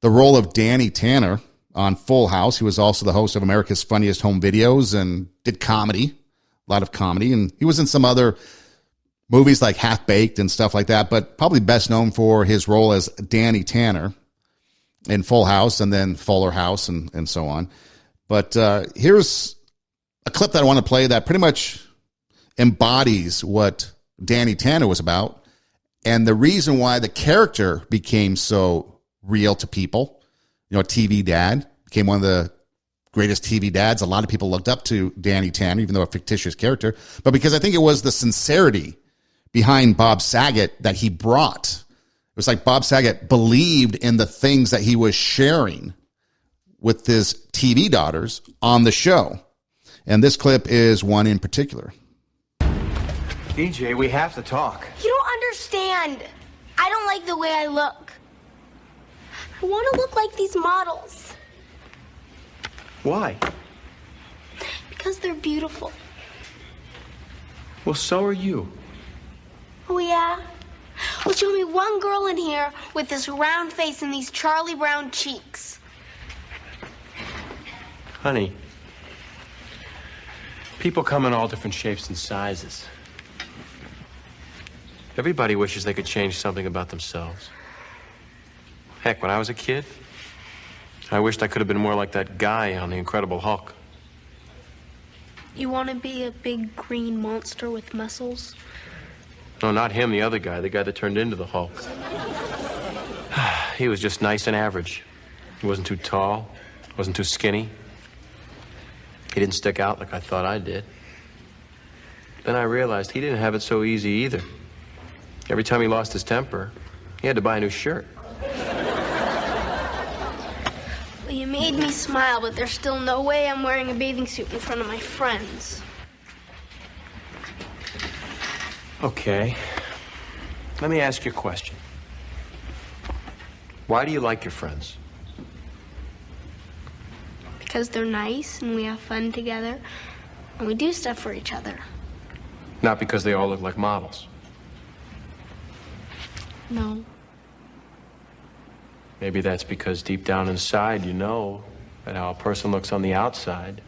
[SPEAKER 1] role of Danny Tanner on Full House. He was also the host of America's Funniest Home Videos and did comedy, a lot of comedy. And he was in some other movies like Half Baked and stuff like that, but probably best known for his role as Danny Tanner in Full House and then Fuller House and so on. But here's a clip that I want to play that pretty much embodies what Danny Tanner was about and the reason why the character became so real to people. You know, a TV dad became one of the greatest TV dads. A lot of people looked up to Danny Tanner, even though a fictitious character, but because I think it was the sincerity behind Bob Saget that he brought. It was like Bob Saget believed in the things that he was sharing with his TV daughters on the show. And this clip is one in particular.
[SPEAKER 13] DJ, we have to talk.
[SPEAKER 14] You don't understand. I don't like the way I look. I want to look like these models.
[SPEAKER 13] Why?
[SPEAKER 14] Because they're beautiful.
[SPEAKER 13] Well, so are you.
[SPEAKER 14] Oh, yeah? Well, show me one girl in here with this round face and these Charlie Brown cheeks.
[SPEAKER 13] Honey, people come in all different shapes and sizes. Everybody wishes they could change something about themselves. Heck, when I was a kid, I wished I could have been more like that guy on The Incredible Hulk.
[SPEAKER 14] You want to be a big green monster with muscles?
[SPEAKER 13] No, not him, the other guy, the guy that turned into the Hulk. He was just nice and average. He wasn't too tall, wasn't too skinny. He didn't stick out like I thought I did. Then I realized he didn't have it so easy either. Every time he lost his temper, he had to buy a new shirt.
[SPEAKER 14] Well, you made me smile, but there's still no way I'm wearing a bathing suit in front of my friends.
[SPEAKER 13] Okay. Let me ask you a question. Why do you like your friends?
[SPEAKER 14] Because they're nice and we have fun together and we do stuff for each other.
[SPEAKER 13] Not because they all look like models.
[SPEAKER 14] No.
[SPEAKER 13] Maybe that's because deep down inside you know that how a person looks on the outside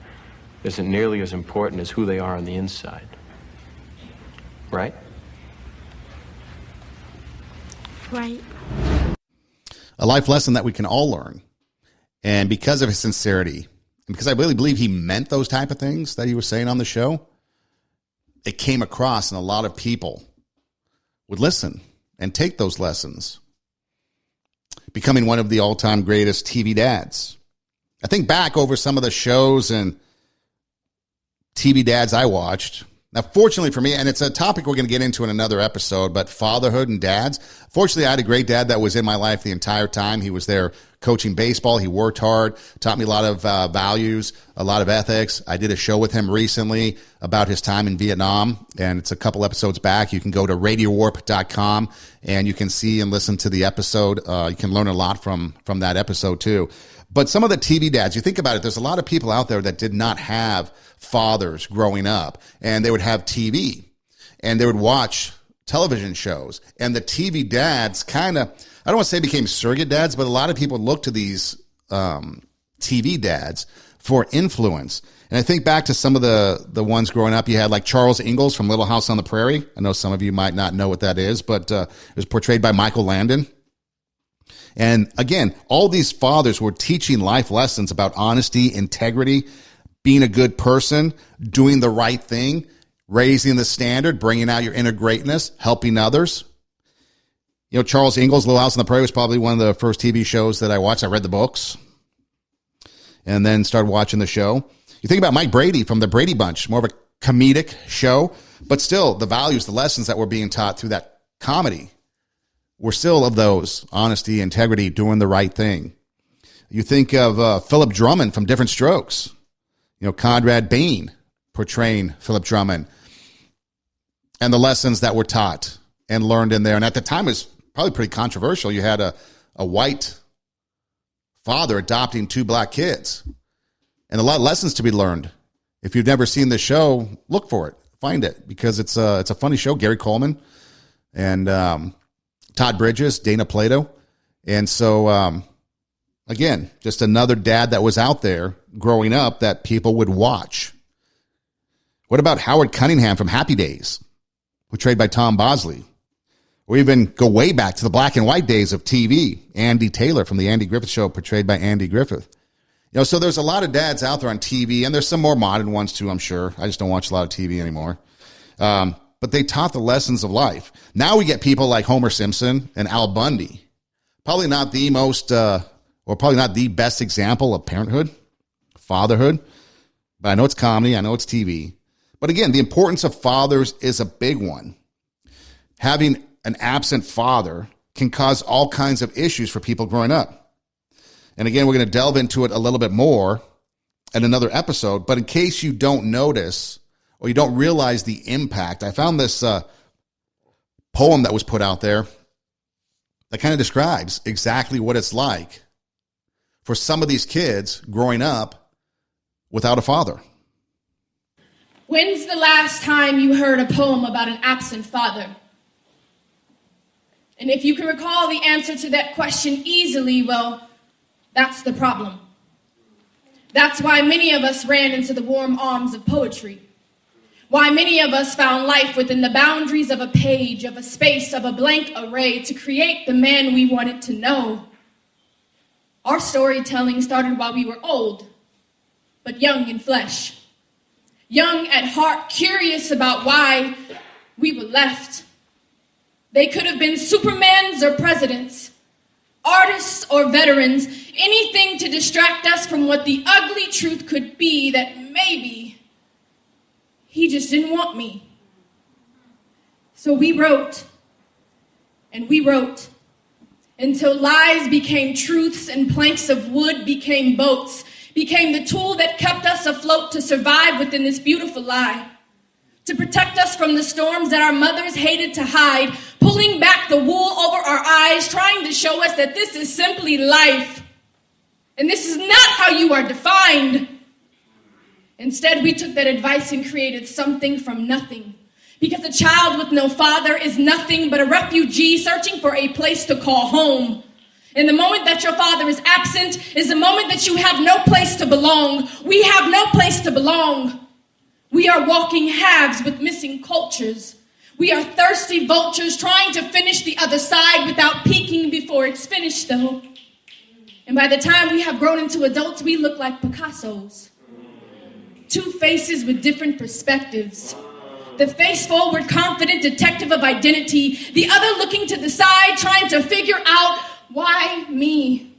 [SPEAKER 13] isn't nearly as important as who they are on the inside. Right?
[SPEAKER 14] Right.
[SPEAKER 1] A life lesson that we can all learn. And because of his sincerity, and because I really believe he meant those type of things that he was saying on the show, it came across and a lot of people would listen and take those lessons, becoming one of the all-time greatest TV dads. I think back over some of the shows and TV dads I watched. Now, fortunately for me, and it's a topic we're going to get into in another episode, but fatherhood and dads. Fortunately, I had a great dad that was in my life the entire time. He was there coaching baseball. He worked hard, taught me a lot of values, a lot of ethics. I did a show with him recently about his time in Vietnam, and it's a couple episodes back. You can go to radiowarp.com, and you can see and listen to the episode. You can learn a lot from that episode, too. But some of the TV dads, you think about it, there's a lot of people out there that did not have fathers growing up, and they would have TV, and they would watch television shows. And the TV dads kind of, I don't want to say became surrogate dads, but a lot of people look to these TV dads for influence. And I think back to some of the ones growing up. You had like Charles Ingalls from Little House on the Prairie. I know some of you might not know what that is, but it was portrayed by Michael Landon. And again, all these fathers were teaching life lessons about honesty, integrity, being a good person, doing the right thing, raising the standard, bringing out your inner greatness, helping others. You know, Charles Ingalls' Little House on the Prairie was probably one of the first TV shows that I watched. I read the books and then started watching the show. You think about Mike Brady from the Brady Bunch, more of a comedic show, but still the values, the lessons that were being taught through that comedy were still of those: honesty, integrity, doing the right thing. You think of Philip Drummond from Different Strokes, you know, Conrad Bain portraying Philip Drummond, and the lessons that were taught and learned in there. And at the time, it was probably pretty controversial. You had a white father adopting two black kids, and a lot of lessons to be learned. If you've never seen the show, look for it, find it, because it's a funny show. Gary Coleman and Todd Bridges, Dana Plato. And so, again, just another dad that was out there growing up that people would watch. What about Howard Cunningham from Happy Days, portrayed by Tom Bosley? Or even go way back to the black and white days of TV. Andy Taylor from the Andy Griffith Show, portrayed by Andy Griffith. You know, so there's a lot of dads out there on TV, and there's some more modern ones too, I'm sure. I just don't watch a lot of TV anymore. But they taught the lessons of life. Now we get people like Homer Simpson and Al Bundy. Probably not the most, or probably not the best example of parenthood, fatherhood. But I know it's comedy. I know it's TV. But again, the importance of fathers is a big one. Having an absent father can cause all kinds of issues for people growing up. And again, we're going to delve into it a little bit more in another episode. But in case you don't notice or you don't realize the impact, I found this poem that was put out there that kind of describes exactly what it's like for some of these kids growing up without a father.
[SPEAKER 15] When's the last time you heard a poem about an absent father? And if you can recall the answer to that question easily, well, that's the problem. That's why many of us ran into the warm arms of poetry. Why many of us found life within the boundaries of a page, of a space, of a blank array to create the man we wanted to know. Our storytelling started while we were old, but young in flesh. Young at heart, curious about why we were left. They could have been Supermans or presidents, artists or veterans, anything to distract us from what the ugly truth could be, that maybe he just didn't want me. So we wrote, and we wrote, until lies became truths and planks of wood became boats, became the tool that kept us afloat to survive within this beautiful lie, to protect us from the storms that our mothers hated to hide, pulling back the wool over our eyes, trying to show us that this is simply life. And this is not how you are defined. Instead, we took that advice and created something from nothing. Because a child with no father is nothing but a refugee searching for a place to call home. And the moment that your father is absent is the moment that you have no place to belong. We have no place to belong. We are walking halves with missing cultures. We are thirsty vultures trying to finish the other side without peeking before it's finished, though. And by the time we have grown into adults, we look like Picassos. Two faces with different perspectives. The face forward, confident detective of identity. The other looking to the side, trying to figure out why me.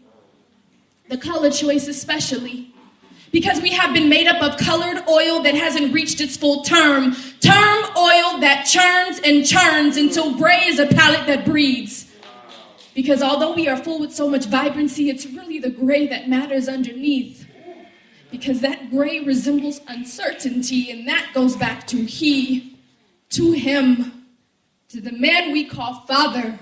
[SPEAKER 15] The color choice especially. Because we have been made up of colored oil that hasn't reached its full term. Term oil that churns and churns until gray is a palette that breathes. Because although we are full with so much vibrancy, it's really the gray that matters underneath. Because that gray resembles uncertainty, and that goes back to he, to him, to the man we call father,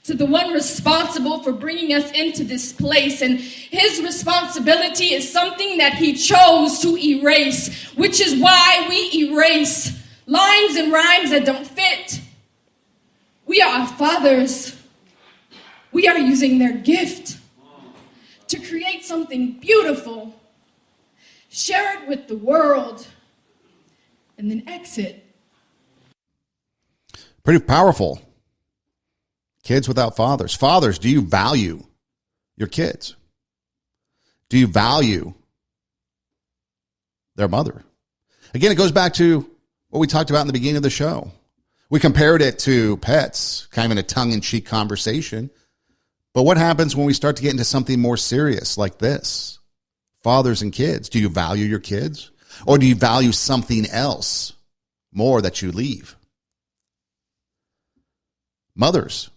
[SPEAKER 15] to the one responsible for bringing us into this place. And his responsibility is something that he chose to erase, which is why we erase lines and rhymes that don't fit. We are our fathers. We are using their gift to create something beautiful, share it with the world, and then exit.
[SPEAKER 1] Pretty powerful. Kids without fathers. Fathers, do you value your kids? Do you value their mother? Again, it goes back to what we talked about in the beginning of the show. We compared it to pets, kind of in a tongue-in-cheek conversation. But what happens when we start to get into something more serious like this? Fathers and kids. Do you value your kids? Or do you value something else more that you leave? Mothers.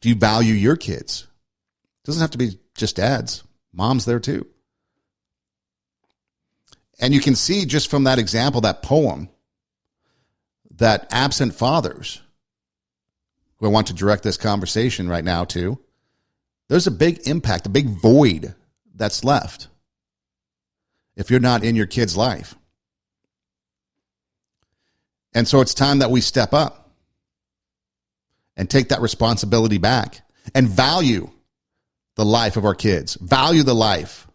[SPEAKER 1] Do you value your kids? It doesn't have to be just dads. Mom's there too. And you can see just from that example, that poem, that absent fathers, who I want to direct this conversation right now to, there's a big impact, a big void that's left if you're not in your kid's life. And so it's time that we step up and take that responsibility back and value the life of our kids, value the life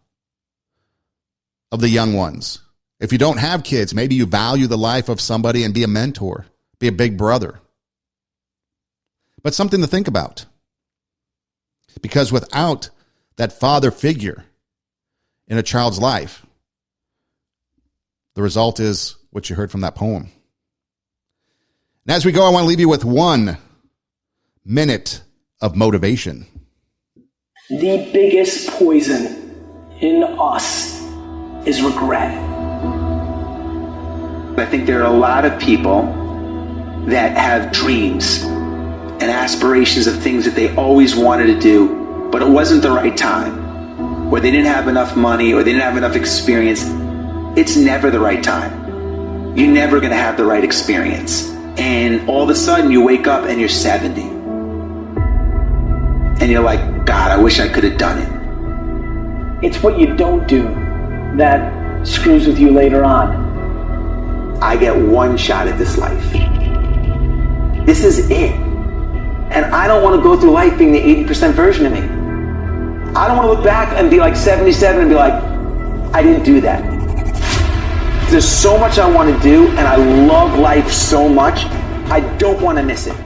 [SPEAKER 1] of the young ones. If you don't have kids, maybe you value the life of somebody and be a mentor, be a big brother. But something to think about. Because without that father figure in a child's life, the result is what you heard from that poem. And as we go, I want to leave you with 1 minute of motivation.
[SPEAKER 16] The biggest poison in us is regret.
[SPEAKER 17] I think there are a lot of people that have dreams and aspirations of things that they always wanted to do, but it wasn't the right time, or they didn't have enough money, or they didn't have enough experience. It's never the right time. You're never going to have the right experience. And all of a sudden you wake up and you're 70. And you're like, God, I wish I could have done it.
[SPEAKER 16] It's what you don't do that screws with you later on.
[SPEAKER 17] I get one shot at this life. This is it. And I don't want to go through life being the 80% version of me. I don't want to look back and be like 77 and be like, I didn't do that. There's so much I want to do, and I love life so much, I don't want to miss it.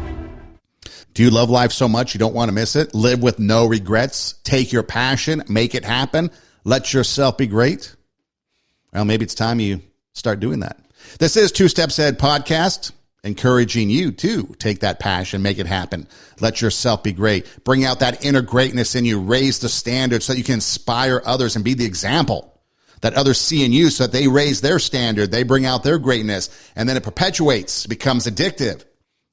[SPEAKER 1] Do you love life so much you don't want to miss it? Live with no regrets. Take your passion. Make it happen. Let yourself be great. Well, maybe it's time you start doing that. This is Two Steps Ahead Podcast, encouraging you to take that passion, make it happen. Let yourself be great. Bring out that inner greatness in you. Raise the standard so that you can inspire others and be the example that others see in you, so that they raise their standard. They bring out their greatness, and then it perpetuates, becomes addictive.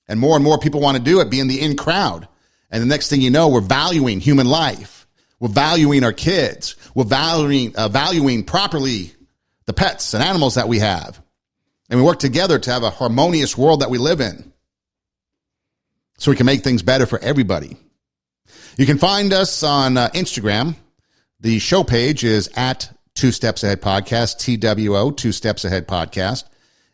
[SPEAKER 1] And more people want to do it, be in the in crowd. And the next thing you know, we're valuing human life. We're valuing our kids. We're valuing properly the pets and animals that we have. And we work together to have a harmonious world that we live in, so we can make things better for everybody. You can find us on Instagram. The show page is at Two Steps Ahead Podcast, TWO, Two Steps Ahead Podcast.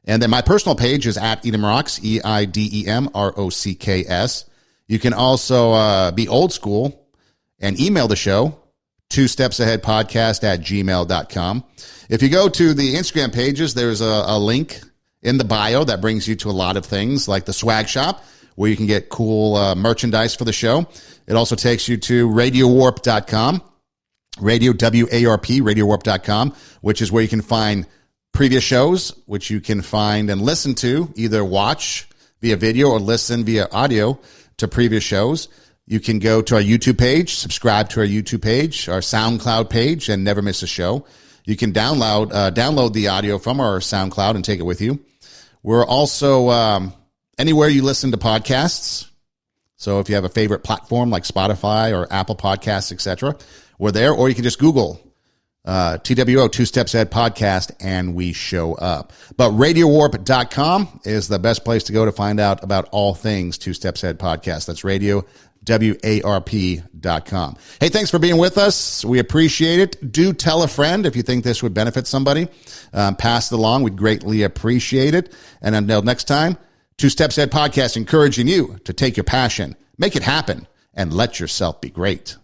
[SPEAKER 1] And then my personal page is at Edem Rocks, EIDEMROCKS. You can also be old school and email the show, twostepsaheadpodcast@gmail.com. If you go to the Instagram pages, there's a link in the bio that brings you to a lot of things like the swag shop, where you can get cool merchandise for the show. It also takes you to radiowarp.com, radiowarp.com, which is where you can find previous shows, which you can find and listen to, either watch via video or listen via audio to previous shows. You can go to our YouTube page, subscribe to our YouTube page, our SoundCloud page, and never miss a show. You can download the audio from our SoundCloud and take it with you. We're also anywhere you listen to podcasts. So if you have a favorite platform like Spotify or Apple Podcasts, etc., we're there. Or you can just Google TWO, Two Steps Ahead Podcast, and we show up. But radiowarp.com is the best place to go to find out about all things Two Steps Ahead Podcast. That's radiowarp.com. Hey, thanks for being with us. We appreciate it. Do tell a friend if you think this would benefit somebody. Pass it along. We'd greatly appreciate it. And until next time, Two Steps Ahead Podcast, encouraging you to take your passion, make it happen, and let yourself be great.